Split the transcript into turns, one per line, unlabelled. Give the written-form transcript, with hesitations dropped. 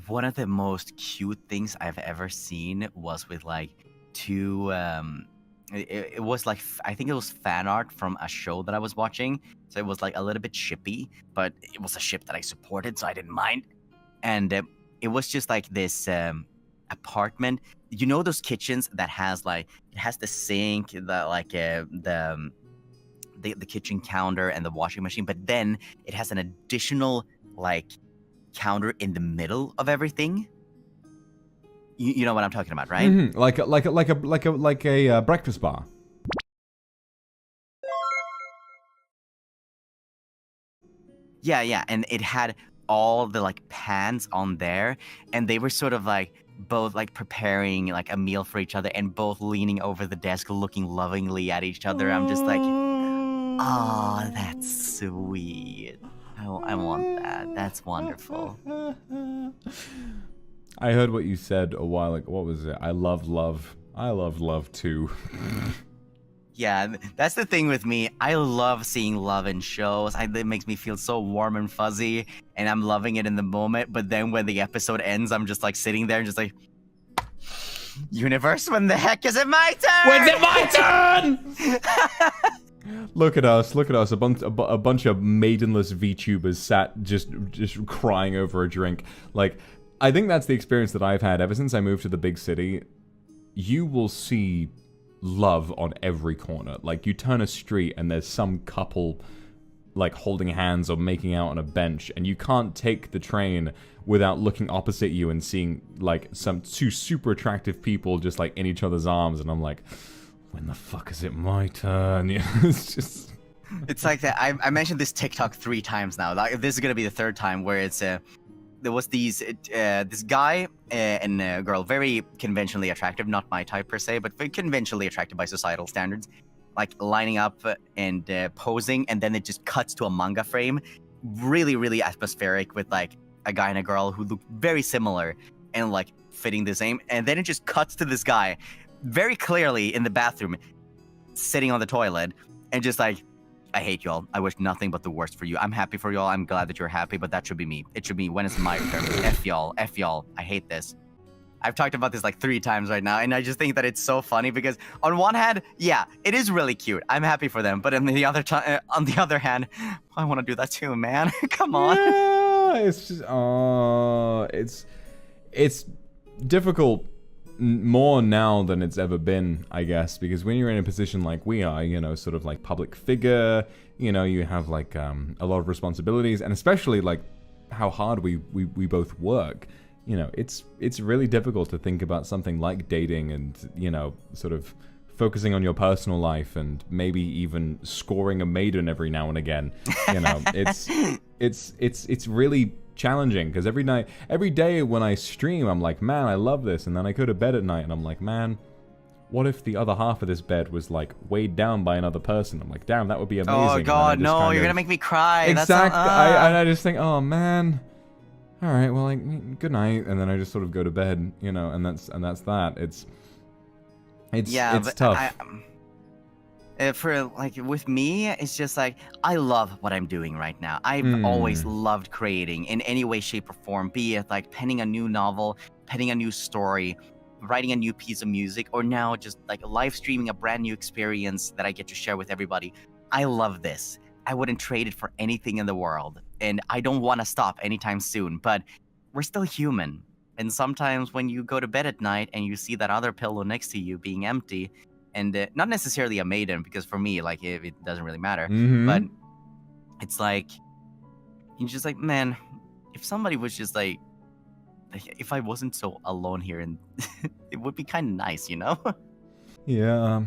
one of the most cute things I've ever seen was with like two it was like I think it was fan art from a show that I was watching. So it was like a little bit shippy, but it was a ship that I supported, so I didn't mind. And it was just like this apartment. You know those kitchens that has like it has the sink, the kitchen counter and the washing machine, but then it has an additional like counter in the middle of everything. You know what I'm talking about, right?
Mm-hmm. Like a breakfast bar.
Yeah, and it had all the like pans on there, and they were sort of like both like preparing like a meal for each other, and both leaning over the desk, looking lovingly at each other. I'm just like, oh, that's sweet. I want that. That's wonderful.
I heard what you said a while ago. What was it? I love love. I love love too.
Yeah, that's the thing with me. I love seeing love in shows. It makes me feel so warm and fuzzy, and I'm loving it in the moment. But then when the episode ends, I'm just like sitting there and just like, universe, when the heck is it my turn?
When's it my turn? Look at us, a bunch of maidenless VTubers sat just crying over a drink. Like, I think that's the experience that I've had ever since I moved to the big city. You will see love on every corner. Like, you turn a street and there's some couple like holding hands or making out on a bench, and you can't take the train without looking opposite you and seeing like some two super attractive people just like in each other's arms, and I'm like, when the fuck is it my turn? Yeah, it's just...
It's like that. I mentioned this TikTok 3 times now. Like, this is gonna be the 3rd time where it's there was this guy and a girl, very conventionally attractive, not my type per se, but very conventionally attractive by societal standards, like lining up and posing, and then it just cuts to a manga frame, really, really atmospheric, with like a guy and a girl who look very similar and like fitting the same, and then it just cuts to this guy very clearly in the bathroom, sitting on the toilet, and just like, I hate y'all. I wish nothing but the worst for you. I'm happy for y'all. I'm glad that you're happy, but that should be me. It should be when it's my turn. F y'all. F y'all. I hate this. I've talked about this like 3 times right now, and I just think that it's so funny because on one hand, yeah, it is really cute. I'm happy for them, but on the other hand, I want to do that too, man. Come on.
Yeah, it's just it's difficult more now than it's ever been, I guess, because when you're in a position like we are, you know, sort of like public figure, you know, you have like a lot of responsibilities, and especially like how hard we both work. You know, it's really difficult to think about something like dating and, you know, sort of focusing on your personal life and maybe even scoring a maiden every now and again. You know, it's really challenging, because every day when I stream, I'm like, man, I love this, and then I go to bed at night and I'm like, man, what if the other half of this bed was like weighed down by another person? I'm like, damn, that would be amazing.
Oh god, no, you're gonna make me cry.
Exactly. I just think, oh man, all right, well, like, good night, and then I just sort of go to bed, you know, and that's that. It's tough.
For like with me, it's just like, I love what I'm doing right now. I've always loved creating in any way, shape, or form, be it like penning a new novel, penning a new story, writing a new piece of music, or now just like live streaming a brand new experience that I get to share with everybody. I love this. I wouldn't trade it for anything in the world, and I don't want to stop anytime soon, but we're still human. And sometimes when you go to bed at night and you see that other pillow next to you being empty, and not necessarily a maiden, because for me, like, it doesn't really matter, but it's like, you're just like, man, if somebody was just like, if I wasn't so alone here, and it would be kind of nice, you know?
Yeah,